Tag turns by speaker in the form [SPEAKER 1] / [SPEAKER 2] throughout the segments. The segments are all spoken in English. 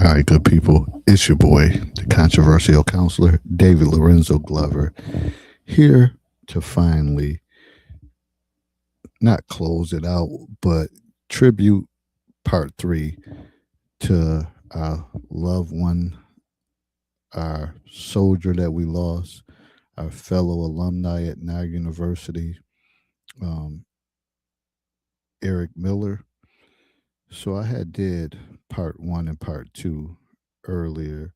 [SPEAKER 1] All right, good people. It's your boy, the controversial counselor, David Lorenzo Glover, here to finally not close it out, but tribute part three to our loved one, our soldier that we lost, our fellow alumni at Niagara University, um, Eric Miller. So I had did part one and part two earlier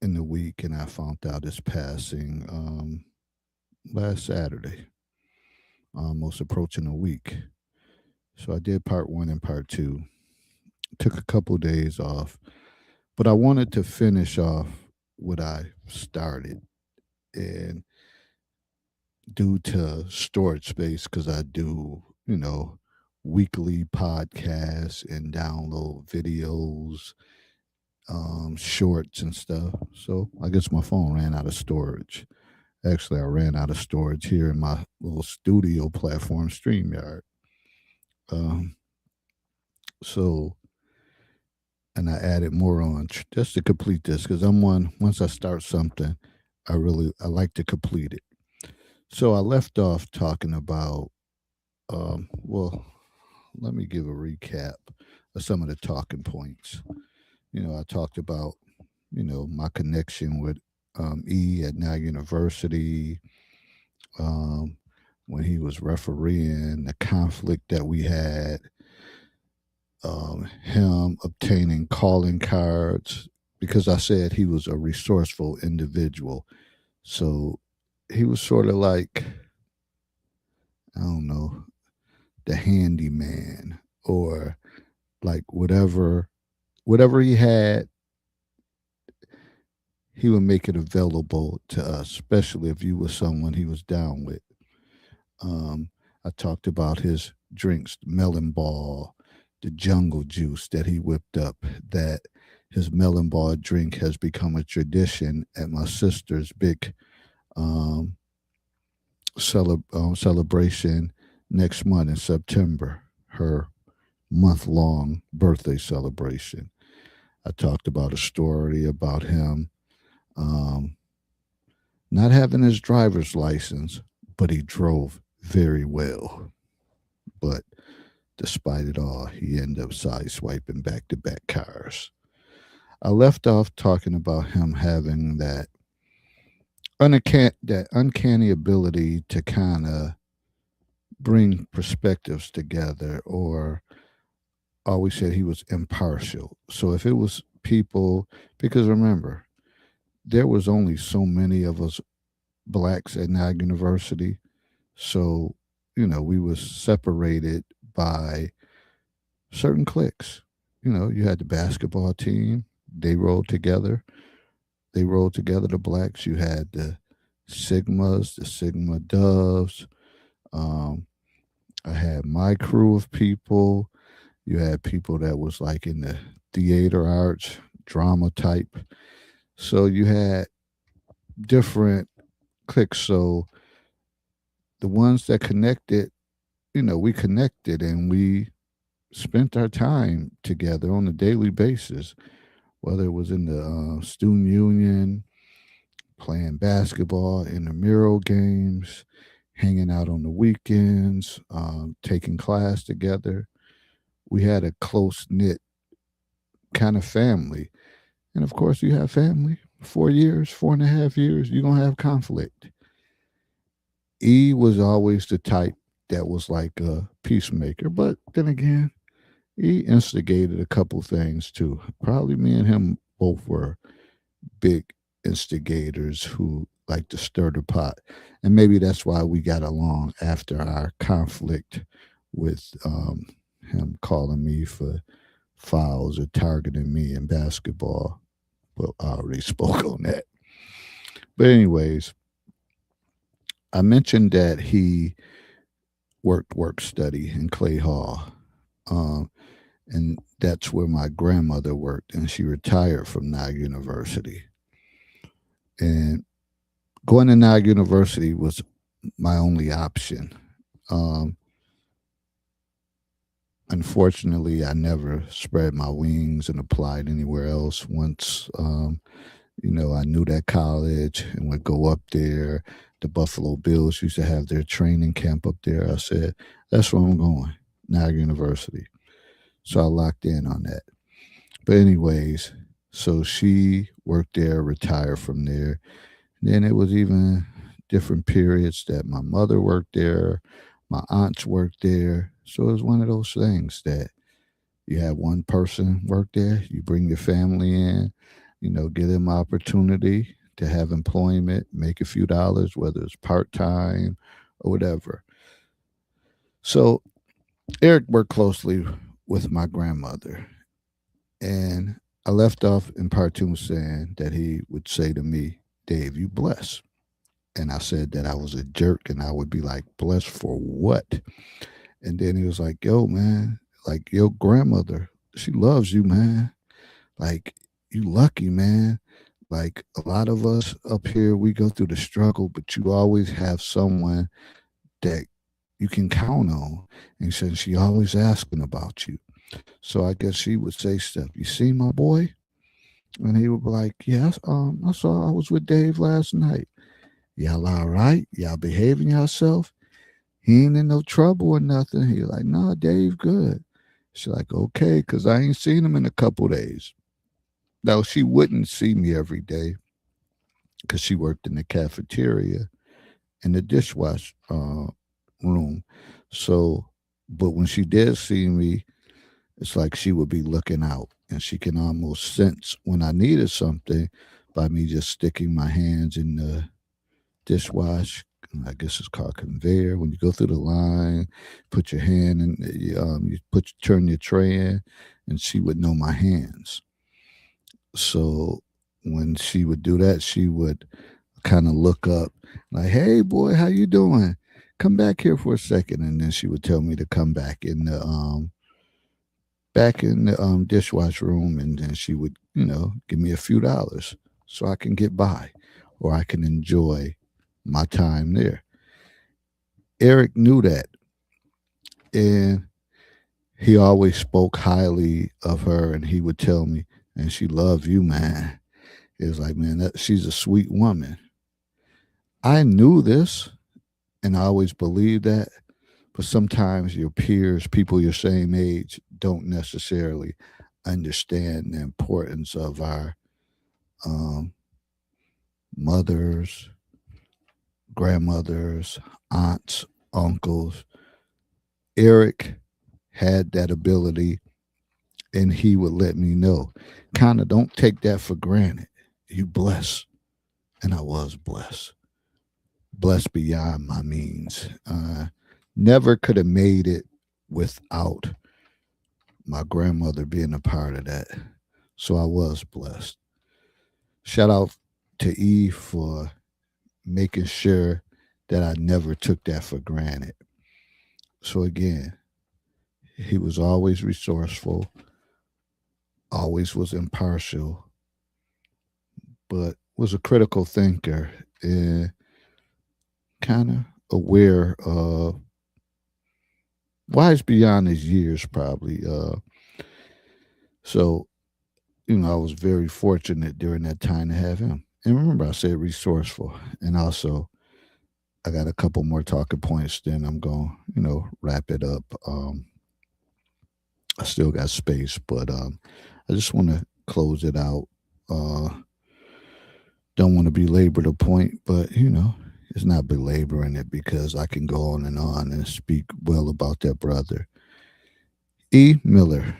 [SPEAKER 1] in the week, and I found out his passing last Saturday, almost approaching a week. So I did part one and part two. Took a couple days off, but I wanted to finish off what I started. And due to storage space, because I do, weekly podcasts and download videos, shorts and stuff. So I guess my phone ran out of storage. Actually, I ran out of storage here in my little studio platform, StreamYard. Um, so, and I added more on just to complete this because I'm one. Once I start something, I like to complete it. So I left off talking about. Well, let me give a recap of some of the talking points. I talked about my connection with E at Now University, um, when he was refereeing, the conflict that we had, him obtaining calling cards, because I said he was a resourceful individual. So he was sort of like, I don't know, the handyman, or like whatever he had, he would make it available to us, especially if you were someone he was down with. Um, I talked about his drinks, melon ball, the jungle juice that he whipped up. That his melon ball drink has become a tradition at my sister's big um, celebration next month in September. Her month-long birthday celebration. I talked about a story about him um, not having his driver's license, but he drove very well. But despite it all, he ended up sideswiping back to back cars. I left off talking about him having that uncanny ability to kind of bring perspectives together, or always said he was impartial. So if it was people, because remember, there was only so many of us blacks at Nag University, so we was separated by certain cliques. You had the basketball team; they rolled together. They rolled together. The blacks. You had the Sigmas, the Sigma Doves. Um, I had my crew of people. You had people that was like in the theater arts, drama type. So you had different cliques. So the ones that connected, we connected and we spent our time together on a daily basis, whether it was in the student union, playing basketball, intramural games, hanging out on the weekends, taking class together. We had a close knit kind of family. And of course, you have family. 4 years, 4.5 years, you're going to have conflict. E was always the type that was like a peacemaker. But then again, he instigated a couple things too. Probably me and him both were big instigators who like to stir the pot. And maybe that's why we got along after our conflict with him calling me for fouls or targeting me in basketball. Well, I already spoke on that. But, anyways, I mentioned that he worked work study in Clay Hall. Um, and that's where my grandmother worked, and she retired from Niagara University. And going to Niagara University was my only option. Um, Unfortunately, I never spread my wings and applied anywhere else. Once, I knew that college and would go up there. The Buffalo Bills used to have their training camp up there. I said, that's where I'm going, Niagara University. So I locked in on that. But, anyways, so she worked there, retired from there. Then it was even different periods that my mother worked there, my aunts worked there. So it was one of those things that you have one person work there, you bring your family in, give them opportunity to have employment, make a few dollars, whether it's part time or whatever. So Eric worked closely with my grandmother. And I left off in part two saying that he would say to me, Dave, you blessed. And I said that I was a jerk and I would be like, blessed for what? And then he was like, yo, man, like your grandmother, she loves you, man. Like, you lucky, man. Like a lot of us up here, we go through the struggle, but you always have someone that you can count on. And since she always asking about you. So I guess she would say stuff. You see my boy? And he would be like, yes, I saw I was with Dave last night. Y'all all right? Y'all behaving yourself? He ain't in no trouble or nothing. He like, nah, Dave, good. She's like, okay, because I ain't seen him in a couple days. Now, she wouldn't see me every day because she worked in the cafeteria in the dishwash room. So, but when she did see me, it's like she would be looking out and she can almost sense when I needed something by me just sticking my hands in the dishwash. I guess it's called conveyor. When you go through the line, put your hand in, turn your tray in, and she would know my hands. So when she would do that, she would kind of look up, like, "Hey, boy, how you doing? Come back here for a second." And then she would tell me to come back in the dishwash room, and then she would, give me a few dollars so I can get by, or I can enjoy my time there. Eric knew that, and he always spoke highly of her, and he would tell me, "And she loves you, man." It was like, man, she's a sweet woman. I knew this, and I always believed that, but sometimes your peers, people your same age, don't necessarily understand the importance of our um, mothers, grandmothers, aunts, uncles. Eric had that ability, and he would let me know. Kind of don't take that for granted. You blessed, and I was blessed. Blessed beyond my means. Never could have made it without my grandmother being a part of that. So I was blessed. Shout out to E for making sure that I never took that for granted. So again, he was always resourceful, always was impartial, but was a critical thinker and kind of aware of wise beyond his years, probably. So, I was very fortunate during that time to have him. And remember, I said resourceful. And also, I got a couple more talking points, then I'm going to, wrap it up. I still got space, but I just want to close it out. Uh, don't want to belabor the point, but, it's not belaboring it because I can go on and speak well about that brother. E. Miller.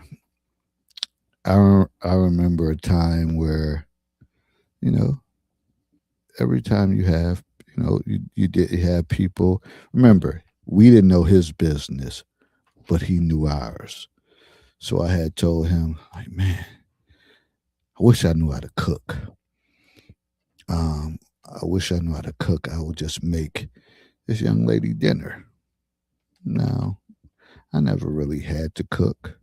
[SPEAKER 1] I remember a time where, you know, every time you did have people. Remember, we didn't know his business, but he knew ours. So I had told him, like, man, I wish I knew how to cook. I wish I knew how to cook. I would just make this young lady dinner. Now, I never really had to cook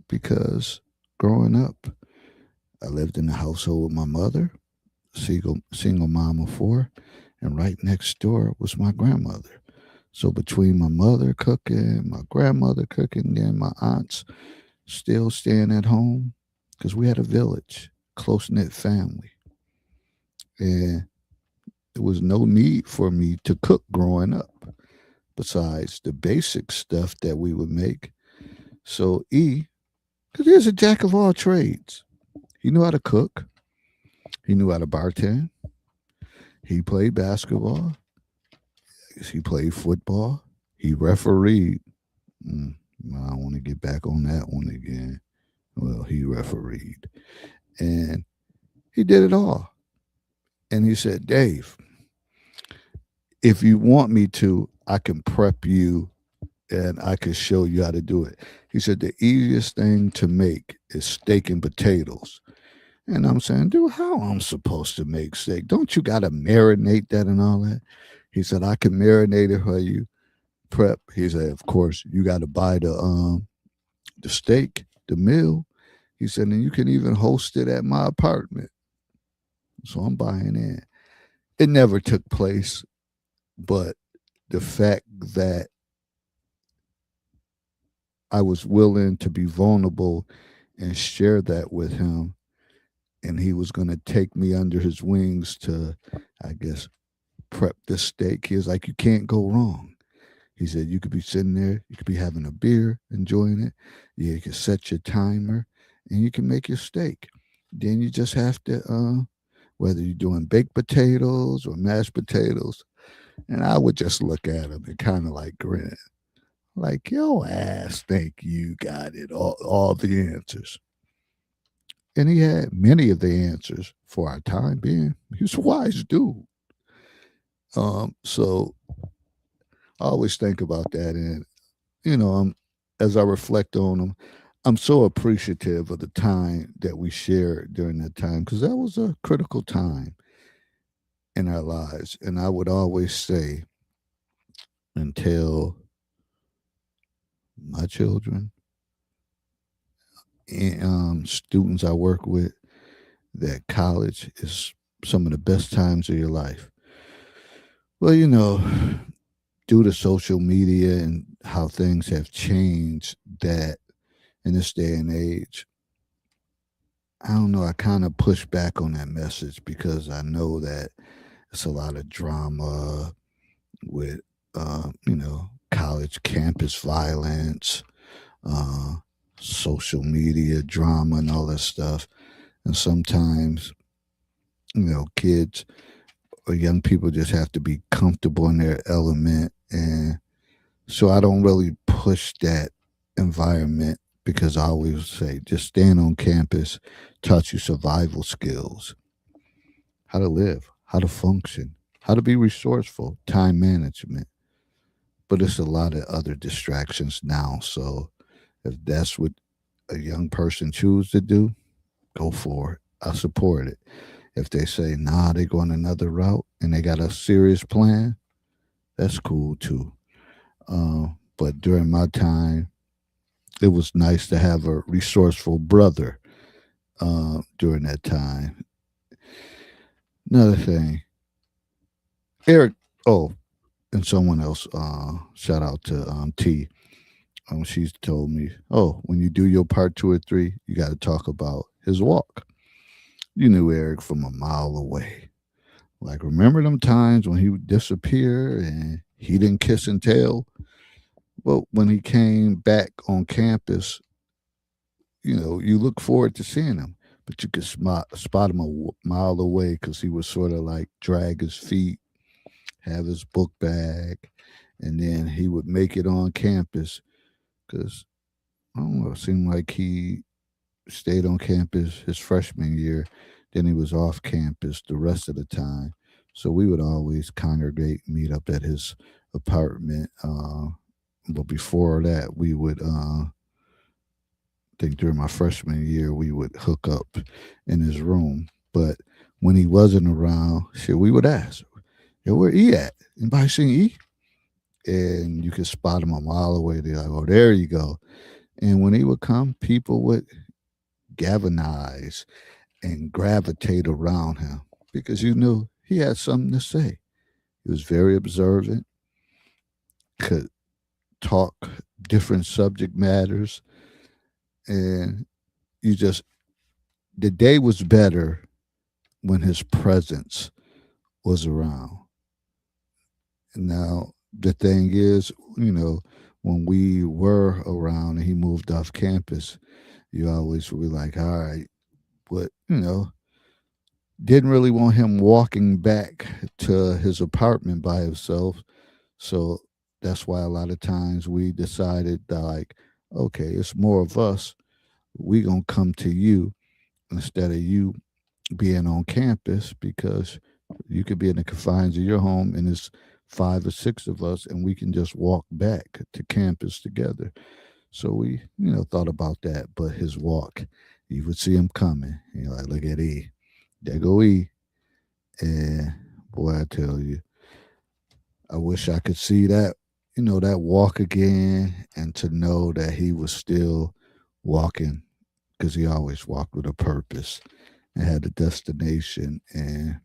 [SPEAKER 1] because growing up, I lived in a household with my mother, single mom of four, and right next door was my grandmother. So between my mother cooking, my grandmother cooking, then my aunts still staying at home, because we had a village, close knit family, and there was no need for me to cook growing up, besides the basic stuff that we would make. So because he was a jack of all trades. He knew how to cook. He knew how to bartend. He played basketball. He played football. He refereed. Mm, I don't want to get back on that one again. Well, he refereed. And he did it all. And he said, Dave, if you want me to, I can prep you and I can show you how to do it. He said, the easiest thing to make is steak and potatoes. And I'm saying, dude, how I'm supposed to make steak? Don't you got to marinate that and all that? He said, I can marinate it for you. Prep. He said, of course, you got to buy the steak, the meal. He said, and you can even host it at my apartment. So I'm buying in. It never took place, but the fact that I was willing to be vulnerable and share that with him, and he was going to take me under his wings to, I guess, prep this steak. He was like, you can't go wrong. He said, you could be sitting there, you could be having a beer, enjoying it. Yeah, you can set your timer and you can make your steak. Then you just have to, whether you're doing baked potatoes or mashed potatoes. And I would just look at him and kind of like grin. Like, yo ass think you got it, all the answers. And he had many of the answers for our time being. He was a wise dude. So I always think about that. And, as I reflect on him, I'm so appreciative of the time that we shared during that time, because that was a critical time in our lives. And I would always say and tell my children and students I work with that college is some of the best times of your life. Well, due to social media and how things have changed, that in this day and age, I don't know, I kind of push back on that message because I know that it's a lot of drama with, college campus violence, uh, social media drama, and all that stuff. And sometimes, kids or young people just have to be comfortable in their element. And so I don't really push that environment, because I always say just staying on campus taught you survival skills, how to live, how to function, how to be resourceful, time management. But it's a lot of other distractions now. So if that's what a young person chooses to do, go for it. I support it. If they say, nah, they going another route and they got a serious plan, that's cool too. But during my time, it was nice to have a resourceful brother during that time. Another thing, Eric, oh, and someone else, shout out to T. She's told me, oh, when you do your part 2 or 3, you got to talk about his walk. You knew Eric from a mile away. Like, remember them times when he would disappear and he didn't kiss and tell? Well, when he came back on campus, you look forward to seeing him, but you could spot him a mile away because he would sort of like drag his feet, have his book bag, and then he would make it on campus because, I don't know, it seemed like he stayed on campus his freshman year, then he was off campus the rest of the time. So we would always congregate, meet up at his apartment. But before that, we would think during my freshman year we would hook up in his room. But when he wasn't around, shit, we would ask, "Yo, where E at? Anybody seen E?" And you could spot him a mile away. They're like, "Oh, there you go." And when he would come, people would galvanize and gravitate around him because you knew he had something to say. He was very observant. could talk different subject matters, and you just the day was better when his presence was around. Now the thing is, when we were around and he moved off campus, you always would be like, all right, but didn't really want him walking back to his apartment by himself. So that's why a lot of times we decided that, like, okay, it's more of us. We gonna come to you instead of you being on campus, because you could be in the confines of your home and it's 5 or 6 of us and we can just walk back to campus together. So we, thought about that. But his walk, you would see him coming. You're like, look at E. There go E. And boy, I tell you, I wish I could see that, that walk again, and to know that he was still walking, because he always walked with a purpose and had a destination and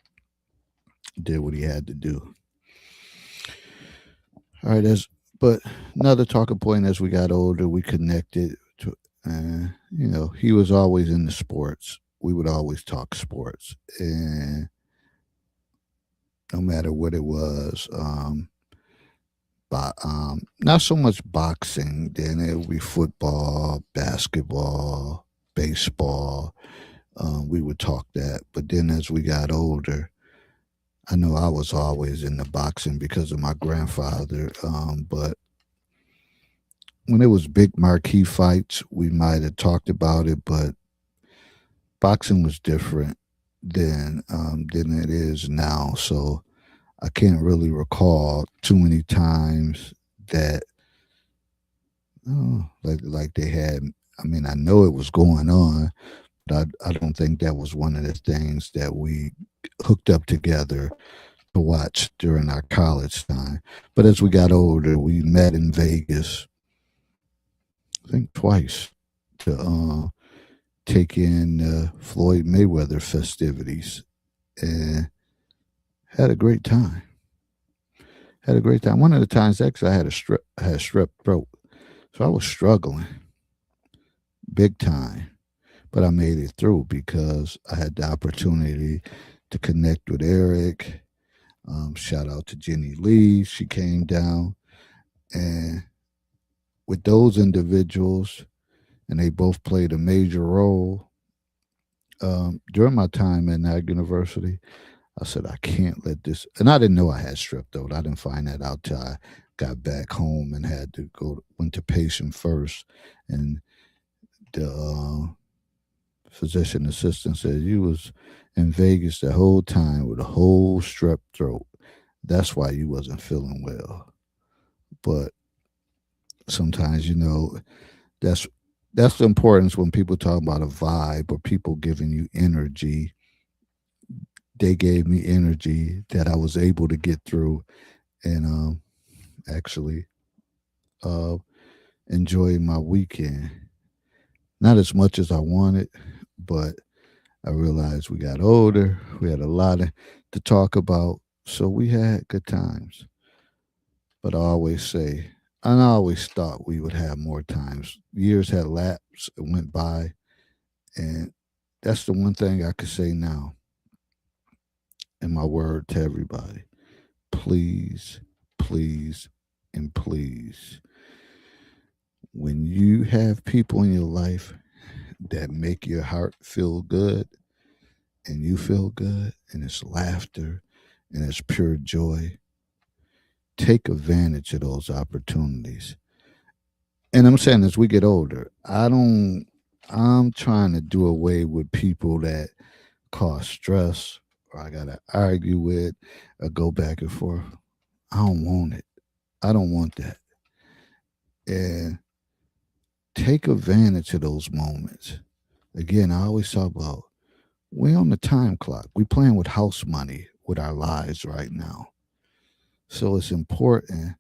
[SPEAKER 1] did what he had to do. All right, but another talking point, as we got older, we connected to, he was always in the sports. We would always talk sports, and no matter what it was, but not so much boxing. Then it would be football, basketball, baseball. We would talk that, but then as we got older, I know I was always into boxing because of my grandfather. But when it was big marquee fights, we might have talked about it, but boxing was different than it is now. So I can't really recall too many times that like they had. I mean, I know it was going on, but I don't think that was one of the things that we hooked up together to watch during our college time. But as we got older, we met in Vegas, I think twice, to take in Floyd Mayweather festivities, and had a great time. Had a great time. One of the times, actually, I had strep throat, so I was struggling big time, but I made it through because I had the opportunity to connect with Eric. Shout out to Jenny Lee. She came down, and with those individuals, and they both played a major role during my time at Nag University. I said, I can't let this, and I didn't know I had strep throat. I didn't find that out till I got back home and had to went to patient first. And the physician assistant said, you was in Vegas the whole time with a whole strep throat. That's why you wasn't feeling well. But sometimes, that's that's the importance when people talk about a vibe or people giving you energy. They gave me energy that I was able to get through and actually uh, enjoy my weekend. Not as much as I wanted, but I realized we got older. We had a lot to talk about, so we had good times. But I always say, and I always thought we would have more times. Years had lapsed and went by, and that's the one thing I could say now. And my word to everybody: please, please, and please, when you have people in your life that make your heart feel good and you feel good, and it's laughter and it's pure joy, take advantage of those opportunities. And I'm saying, as we get older, I'm trying to do away with people that cause stress, or I gotta argue with, or go back and forth. I don't want it. I don't want that. And take advantage of those moments. Again, I always talk about, we on the time clock. We playing with house money with our lives right now. So it's important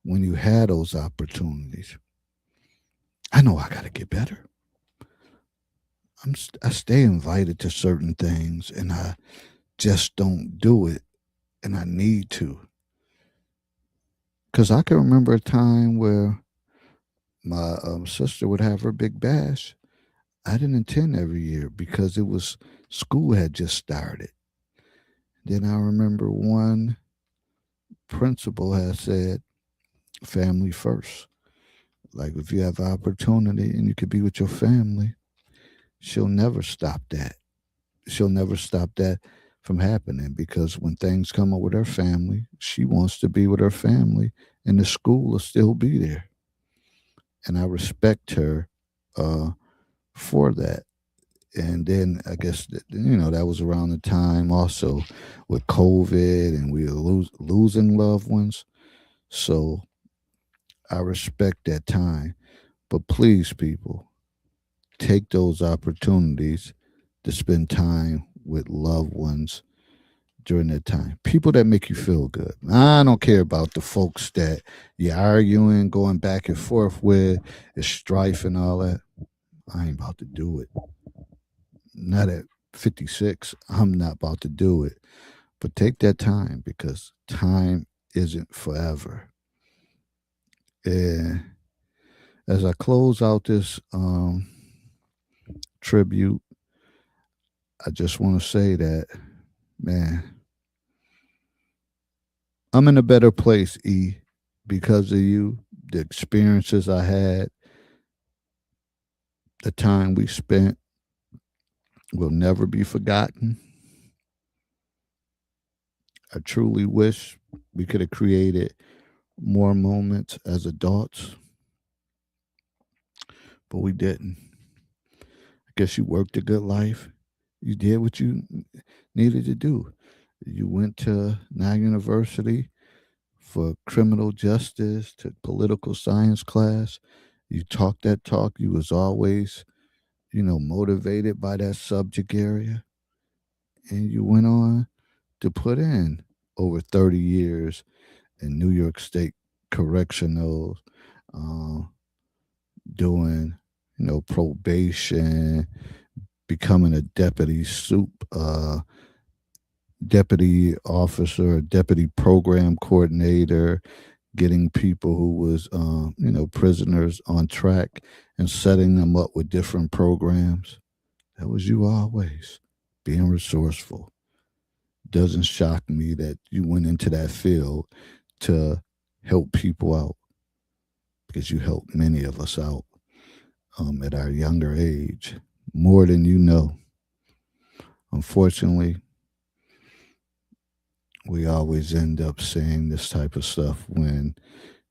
[SPEAKER 1] when you have those opportunities. I know I got to get better. I stay invited to certain things and I just don't do it, and I need to, Because I can remember a time where my sister would have her big bash. I didn't attend every year because it was school had just started. Then I remember one principal had said, family first. Like if you have opportunity and you could be with your family, she'll never stop that. She'll never stop that from happening because when things come up with her family, she wants to be with her family and the school will still be there. And I respect her uh, for that. And then I guess that was around the time also with COVID and we were losing loved ones. So I respect that time. But please, people, take those opportunities to spend time with loved ones during that time. People that make you feel good. I don't care about the folks that you're arguing, going back and forth with, is strife and all that. I ain't about to do it. Not at 56. I'm not about to do it. But take that time because time isn't forever. And as I close out this tribute, I just want to say that, man, I'm in a better place, E, because of you, the experiences I had, the time we spent will never be forgotten. I truly wish we could have created more moments as adults, but we didn't. I guess you worked a good life. You did what you needed to do. You went to Nye University for criminal justice, took political science class. You talked that talk. You was always, motivated by that subject area. And you went on to put in over 30 years in New York State correctional, uh, doing, probation, becoming a deputy officer, deputy program coordinator, getting people who was, prisoners on track and setting them up with different programs. That was you always being resourceful. Doesn't shock me that you went into that field to help people out because you helped many of us out at our younger age more than you know. Unfortunately, we always end up saying this type of stuff when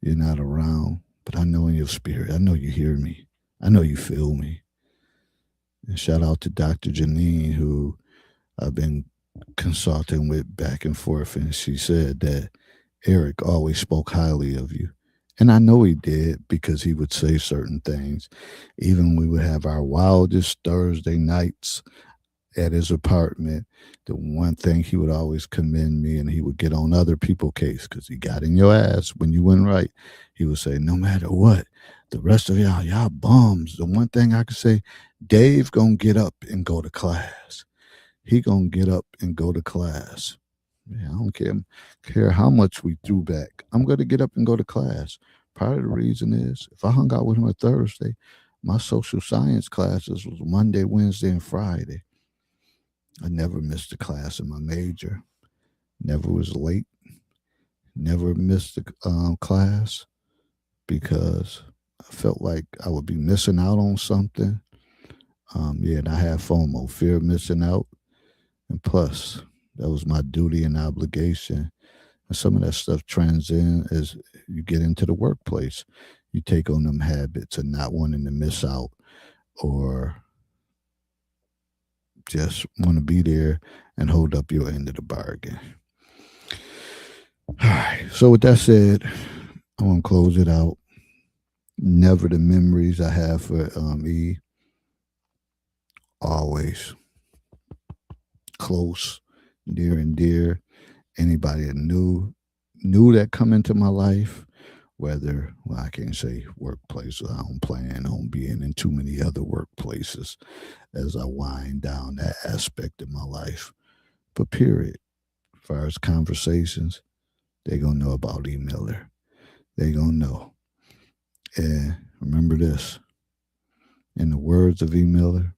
[SPEAKER 1] you're not around. But I know in your spirit, I know you hear me. I know you feel me. And shout out to Dr. Janine, who I've been consulting with back and forth. And she said that Eric always spoke highly of you. And I know he did because he would say certain things. Even we would have our wildest Thursday nights at his apartment, the one thing he would always commend me and he would get on other people's case because he got in your ass when you went right. He would say, no matter what, the rest of y'all bums. The one thing I could say, Dave gonna get up and go to class. He gonna get up and go to class. Yeah, I don't care how much we threw back. I'm gonna get up and go to class. Part of the reason is if I hung out with him on Thursday, my social science classes was Monday, Wednesday, and Friday. I never missed a class in my major. Never was late. Never missed a class because I felt like I would be missing out on something. Yeah, and I had FOMO, fear of missing out. And plus, that was my duty and obligation. And some of that stuff trends in as you get into the workplace. You take on them habits and not wanting to miss out or just want to be there and hold up your end of the bargain. All right. So with that said, I want to close it out. Never the memories I have for E. Always close, near and dear. Anybody that knew that come into my life, whether I can't say workplace. I don't plan on being in too many other workplaces as I wind down that aspect of my life. But period. As far as conversations, they gonna know about E. Miller. they gonna know. And remember this, in the words of E. Miller,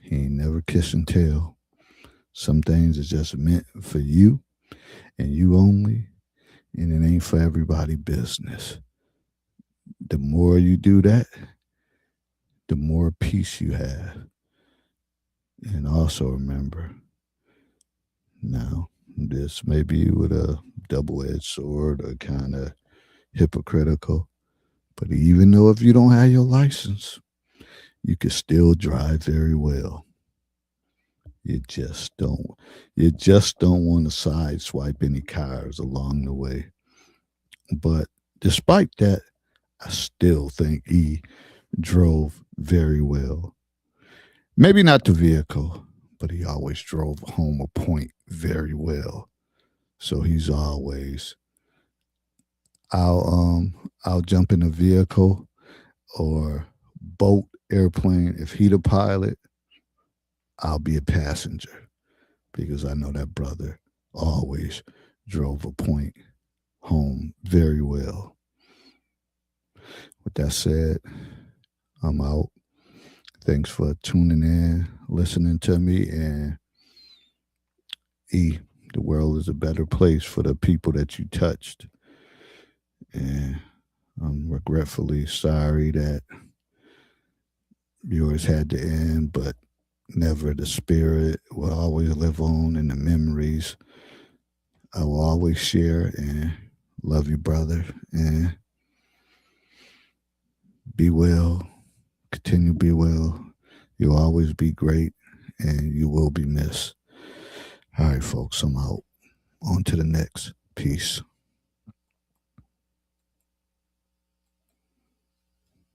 [SPEAKER 1] he ain't never kiss and tell. Some things is just meant for you and you only, and it ain't for everybody business. The more you do that, the more peace you have. And also remember, now, this may be with a double edged sword or kind of hypocritical, but even though if you don't have your license, you can still drive very well. You just don't want to sideswipe any cars along the way. But despite that, I still think he drove very well. Maybe not the vehicle, but he always drove home a point very well. So he's always I'll jump in a vehicle or boat, airplane. If he the pilot, I'll be a passenger because I know that brother always drove a point home very well. With that said, I'm out. Thanks for tuning in, listening to me, and E, the world is a better place for the people that you touched. And I'm regretfully sorry that yours had to end, but never the spirit will always live on in the memories. I will always share and love you, brother, and be well. Continue to be well. You'll always be great, and you will be missed. All right, folks, I'm out. On to the next. Peace.